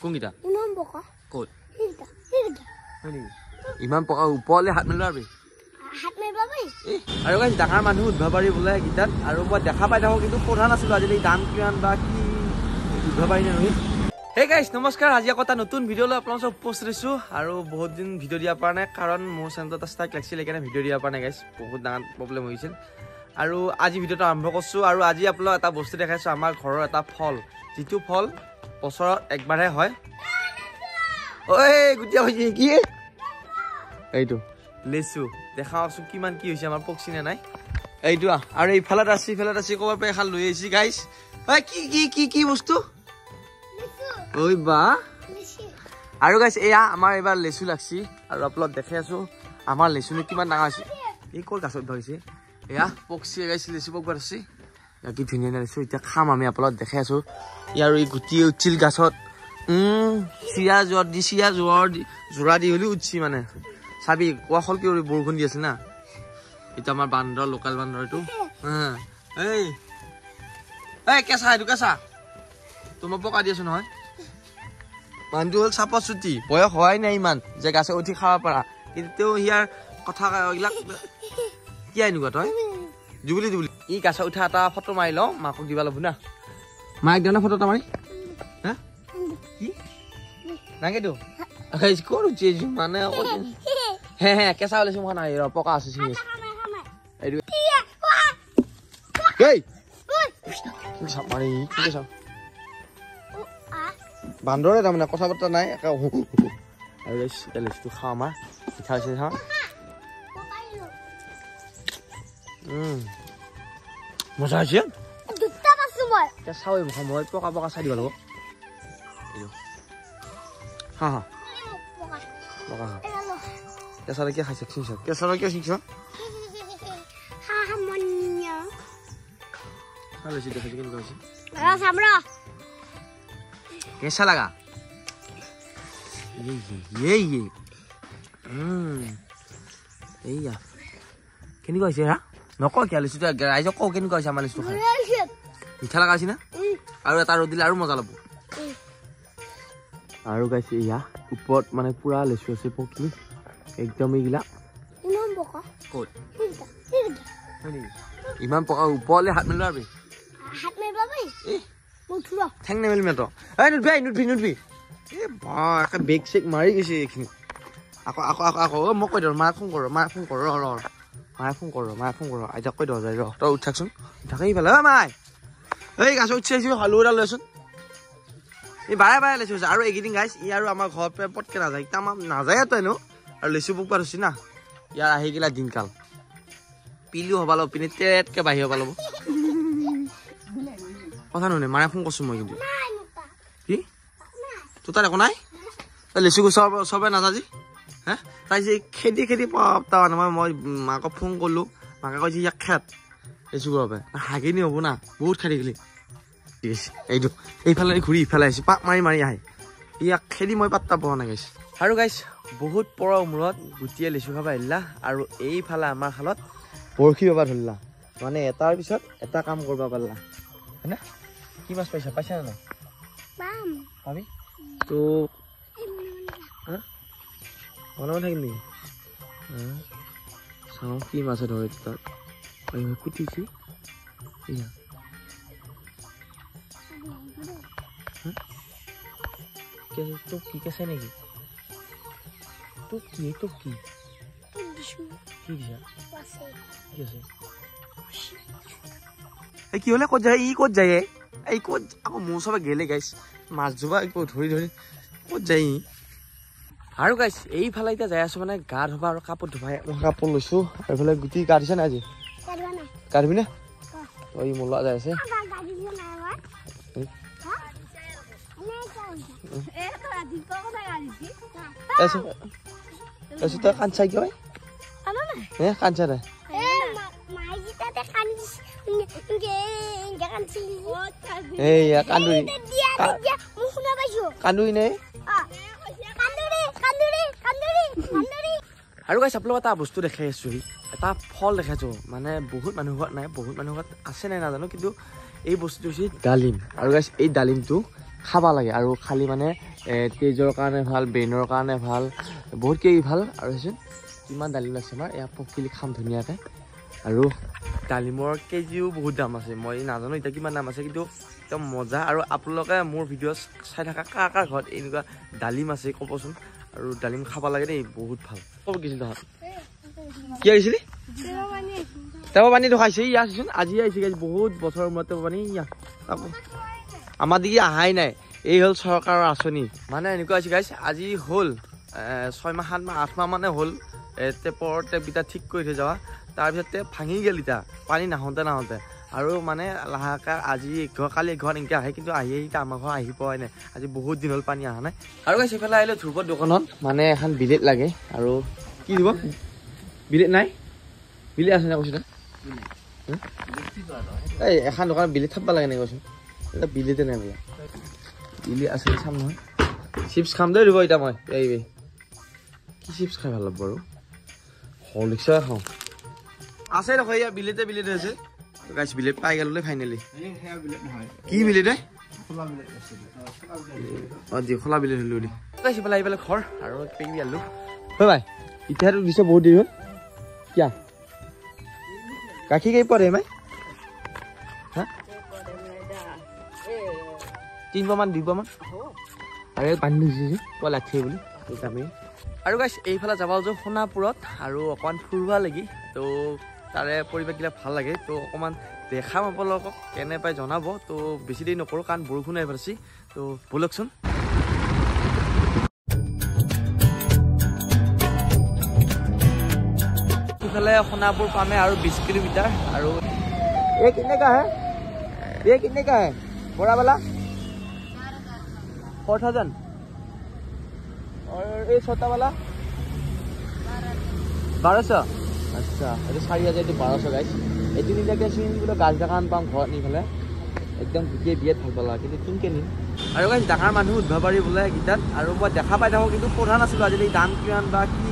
কোনকিটা ইমান পকা ওপৰলে হাত মেলোৱা আৰু গাইছ ডাঙৰ মানুহ উদ্ভাৱ পাৰি বোলে গীতাত আৰু মই দেখা পাই থাকোঁ কিন্তু পঢ়া নাছিলোঁ আজিকালি দাম কিমান বা কি উদ্ভাৱ পাৰি নহয় হে গাইছ নমস্কাৰ আজি আকৌ এটা নতুন ভিডিঅ' লৈ আপোনালোকক উপস্থিত হৈছোঁ আৰু বহুত দিন ভিডিঅ' দিয়া পৰা নাই কাৰণ মোৰ চেনেলত এটা ষ্টাৰ্ট লাগিছিল সেইকাৰণে ভিডিঅ' দিয়া পৰা নাই গাইছ বহুত ডাঙৰ প্ৰব্লেম হৈছিল আৰু আজি ভিডিঅ'টো আৰম্ভ কৰিছোঁ আৰু আজি আপোনালোকক এটা বস্তু দেখাইছোঁ আমাৰ ঘৰৰ এটা ফল যিটো ফল বছৰত একবাৰহে হয় ঐ গুটিয়া হৈছে কি এইটো লেচু দেখাওকচোন কিমান কি হৈছে আমাৰ পকচিনে নাই এইটো আৰু এইফালত আছে ক'ৰবাৰ পৰা এখন লৈ আহিছে গাইছ ঐ কি কি কি কি বস্তু ঐ বা আৰু গাইছ এয়া আমাৰ এইবাৰ লেচু লাগছি আৰু আপোনালোক দেখাই আছোঁ আমাৰ লেচুনো কিমান ডাঙৰ হৈছে এই ক'ৰ গাছত ধৰিছে এয়া পকচি গাইছে লেচু পকবাৰ আছে কি ধুনীয়া লেচু এতিয়া খাম আমি আপোনালোক দেখাই আছোঁ ইয়াৰ এই গুটি উঠিল গাছত চিৰা যোৰা দি হ'লেও উঠছি মানে চাবি কোৱা হল কি বৰষুণ দি আছে না এইটো আমাৰ বান্দৰ লোকেল বান্দৰ এইটো এই কেঁচা এইটো কেঁচা তোমাক পকা দি আছো নহয় মানুহটো হ'ল চাপত চুটি বয়স হোৱাই নাই ইমান যে গাছে উঠি খাব পাৰা কিন্তু ইয়াৰ কথা এইবিলাক কি এনেকুৱা তই জুবুলি ই গাছে উঠা এটা ফটো মাৰি লওঁ মাকক দিবা ল'ব না মাক দিয়া না ফটো এটা মাৰি হা কি নাগেতো ক'ত উঠি মানে হে কেঁচা ওলাইছো মই নাই পকা আছে চিনি বান্দৰে তাৰমানে কথা বতৰা নাই আৰু লেচুটো খাওঁ আমাৰ পিঠা হৈছে খাওঁ মজা হৈছে চাওঁ মই পকা পকা চাই দিব লাগিব হা হা পকা কেঁচাৰে কিয় খাইছে চিংছ কেঁচাৰে কিয় চিংছ কেঁচা লাগা এইয়া কেনেকুৱা হৈছে হা নকওঁ কিয় লিচুটো ৰাইজক কওঁ কেনেকুৱা হৈছে আমাৰ লিচুটো খাই মিঠা লগা হৈছে না আৰু এটা ৰ'দ দিলে আৰু মজা ল'ব আৰু গাইছে এয়া ওপৰত মানে পুৰা লেচু আছে পকি একদম এইগিলা ক'ত ইমান পকা ওপৰলে হাত মেলোৱা ঠেং নেমেলিম তো নুঠবি একে বেগ চেগ মাৰি গৈছে এইখিনি আকৌ মই কৈ দিওঁ মাক ফোন কৰ মায়ে ফোন কৰ আইতাক কৈ দিওঁ যায় ৰ তই উঠাকচোন উঠাকেই পেলাই মাই এই গাছত উঠি আহিছোঁ হালু এটা লৈচোন এই বাৰে লেচু হৈছে আৰু এইকেইদিন গাইছ ই আৰু আমাৰ ঘৰৰ পৰা পটকে নাযায় এতিয়া আমাৰ নাযায় তই এনেও আৰু লেচু পোকপাত হৈছে না ইয়াৰ আহি গেলা দিনকাল পিলিও হ'ব ল'ব পিনে তেতকৈ বাঢ়ি হ'ব ল'ব কথা নুশুনে মায়ে ফোন কৰিছোঁ মই কিন্তু কি তোৰ তাত একো নাই তই লেচু চবে নাযাজি হে তাই যে খেদি পাওঁ নহয় মই মাকক ফোন কৰিলোঁ মাকে কৈছে ইয়াক খেত লেচু বাবে হাগিনি হ'ব না বহুত খেদি গেলি ঠিক আছে এইটো এইফালে ঘূৰি ইফালে আহিছে পাক মাৰি আহে ইয়াক খেদি মই পাত্তা পোৱা নাই গাইছ আৰু গাইছ বহুত পৰৰ মূৰত গুটিয়ে লেচু খাব আহিলা আৰু এইফালে আমাৰ খালত বৰশী বাবা ধৰিলা মানে এটাৰ পিছত এটা কাম কৰিব পাৰিলা হয়নে কি মাছ পাইছা নে নাই পাবি তো মনে থাকিল নেকি চাওঁ কি মাছে ধৰে তাত কুটিছে তোক কি কেঁচা নেকি তোক কি কি হলে ক'ত যায় ক'ত যায় এই ক'ত আকৌ মোৰ চবে গেলে গাইছ মাছ জোপা ধৰি ক'ত যায় আৰু গাইছ এইফালে এতিয়া যাই আছো মানে গা ধুবা আৰু কাপোৰ ধুবাই মই কাপোৰ লৈছো এইফালে গুটি কাটিছে নাই আজি কাটিবি নে ঐ মোৰ ল'ৰা যাই আছে তই কাঞ্চা কি হয় কাঞ্চা নাই এইয়া কান্দুৰি নে আৰু গাইছ আপোনালোক এটা বস্তু দেখাই আছো এটা ফল দেখাইছো মানে বহুত মানুহ ঘৰত নাই বহুত মানুহ ঘৰত আছে নাই নাজানো কিন্তু এই বস্তুটো হৈছে ডালিম আৰু গাইছ এই ডালিমটো খাব লাগে আৰু খালি মানে তেজৰ কাৰণে ভাল, ব্ৰেইনৰ কাৰণে ভাল, বহুত কিবা ভাল। আৰু চাচোন কিমান ডালিম আছে আমাৰ, এয়া পকিলি খাম ধুনীয়াকৈ। আৰু ডালিমৰ কেজিও বহুত দাম আছে, মই নাজানো এতিয়া কিমান দাম আছে, কিন্তু একদম মজা। আৰু আপোনালোকে মোৰ ভিডিঅ' চাই থকা কাৰ কাৰ ঘৰত এনেকুৱা ডালিম আছে ক'বচোন। আৰু ডালিম খাব লাগে দেই, বহুত ভাল। ক'ব গৈছিল তহঁত কি আহিছিলি? টেপৰ পানী খাইছে ইয়াচোন, আজি আহিছে বহুত বছৰৰ মূৰত টেপৰ পানী। ইয়া আমাৰ দিগি অহাই নাই, এই হ'ল চৰকাৰৰ আঁচনি। মানে এনেকুৱা হৈছে গাইছ, আজি হ'ল 6 মাহ 7 মাহ 8 মাহ মানে হ'ল টেপকেইটা ঠিক কৰি থৈ যাৱা। তাৰপিছত টেপ ভাঙি গ'ল এতিয়া পানী নাহোঁতে আৰু মানে লাহেকৈ আজি কালি ঘৰত এনেকৈ আহে, কিন্তু আহি আমাৰ ঘৰ আহি পোৱাই নাই। আজি বহুত দিন হ'ল পানী অহা নাই। আৰু গাইছ এইফালে আহিলোঁ ধ্ৰুৱৰ দোকানত, মানে এখন বিলেট লাগে। আৰু কি দিব? বিলেট নাই? বিলেট আছে নে কৈছোঁ? এই এখন দোকানত বিলেট থাকবা লাগে নে কৈছোঁ? এটা বিলেটে নাই বোলে। বিলেট আছে চাম নহয়। চিপছ খাম দেই দিব এতিয়া মই। এই কি চিপছ খাই ভাল লাগব বাৰু? হৰলিক্সে খাওঁ। আছে দেখো এয়া বিলেটে আছে। গাইছ বিলেট পাই গ'লো ফাইনেলি। কি বিলেট? অঁ দি খোলা বিলেট হ'লো দি। গাইছ পেলাই আহি পেলাই ঘৰ আৰু কিবা কিবি আনিলোঁ। হয় ভাই এতিয়াতো দিছে বহুত দেৰি হ'ল। কিয়া গাখীৰ কেই পৰে মাই? হা 3 মান 2 মান আৰু পানী দিছে পোৱা লাগছে বুলি আমি। আৰু গাইছ এইফালে যাব যাওঁ সোণাপুৰত আৰু অকণমান ফুৰিব লাগি। তো তাৰে পৰিৱেশবিলাক ভাল লাগে, তো অকণমান দেখাম আপোনালোকক, কেনে পাই জনাব। তো বেছি দেৰি নকৰোঁ কাৰণ বৰষুণ আহি পাইছে। তো ব'লকচোন। ইফালে সোণাপুৰ পামে আৰু 20 কিলোমিটাৰ। আৰু এই কেনেকা হে बड़ा वाला 4000 और ये छोटा वाला 1200। अच्छा ये 4000 तो 1200 गाइस। एतु निजाके सिंগুলো গাছ দেখান পাম ঘৰত নি ফেলে একদম গুটিয়ে বিয়ে থাকবা লাগে, কিন্তু কিনকে নিম। আৰু গাইস ডাঙৰ মানুহ উঠবা পাৰি বোলে গিটাত। আৰু মই দেখা পাই থাকোঁ, কিন্তু পঢ়া নাছিলোঁ আজি দাম কিমান বা কি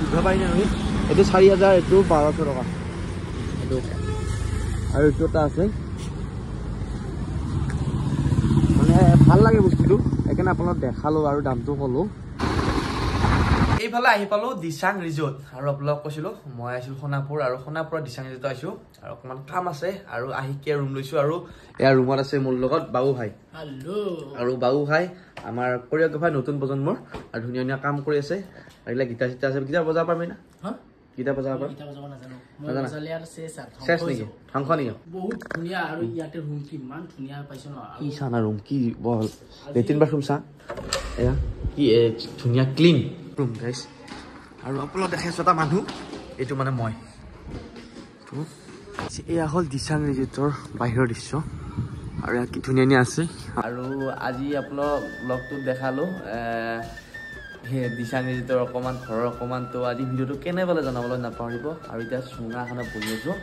উঠবা পাৰি নহয়। এইটো 4000, এইটো 1200 টকা। এইটো আৰু এইটো এটা আছে, মানে ভাল লাগে বস্তুটো, সেইকাৰণে আপোনাক দেখালোঁ আৰু দামটো ক'লোঁ। এইফালে আহি পালোঁ দিচাং ৰিজৰ্ট। আৰু আপোনালোকক কৈছিলোঁ মই আহিছিলোঁ সোণাপুৰ, আৰু সোণাপুৰত দিচাং ৰিজৰ্ট আহিছোঁ। আৰু অকণমান কাম আছে আৰু আহি কিয় ৰুম লৈছোঁ। আৰু এয়া ৰুমত আছে মোৰ লগত বাবু ভাই। আৰু বাবু ভাই আমাৰ কোৰিঅ'গ্ৰাফাৰ নতুন প্ৰজন্মৰ, আৰু ধুনীয়া ধুনীয়া কাম কৰি আছে। এইবিলাক গীটাৰ চিটাৰ আছে, গীটাৰ বজাব পাৰিবি না? গীটাৰ বজাব পাৰি? শেষ নেকি? ধ্বংস নেকি? বহুত ধুনীয়া। আৰু ইয়াতে ৰুম কিমান ধুনীয়া পাইছো ন। কি চানা ৰুম, কি বল লেট্ৰিন বাথৰুম চা, এয়া কি ধুনীয়া ক্লিন ৰুম গাইছ। আৰু আপোনালোক দেখাইছোঁ এটা মানুহ, এইটো মানে মই। এয়া হ'ল দিচাং ৰিজৰ্টৰ বাহিৰৰ দৃশ্য, আৰু ইয়াত কি ধুনীয়া ধুনীয়া আছে। আৰু আজি আপোনালোক ব্লগটোত দেখালোঁ সেই দিচাং ৰিজৰ্টৰ অকণমান ঘৰৰ অকণমান। তো আজি ভিডিঅ'টো কেনে পালে জনাবলৈ নাপাহৰিব। আৰু এতিয়া চুঙা এখনত বহি আছোঁ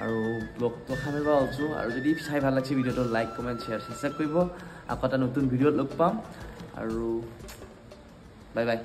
আৰু ব্লগটো সামৰিব ওলাইছোঁ। আৰু যদি চাই ভাল লাগিছে ভিডিঅ'টো লাইক কমেণ্ট শ্বেয়াৰ সাবস্ক্ৰাইব কৰিব। আকৌ এটা নতুন ভিডিঅ'ত লগ পাম, আৰু বাই বাই।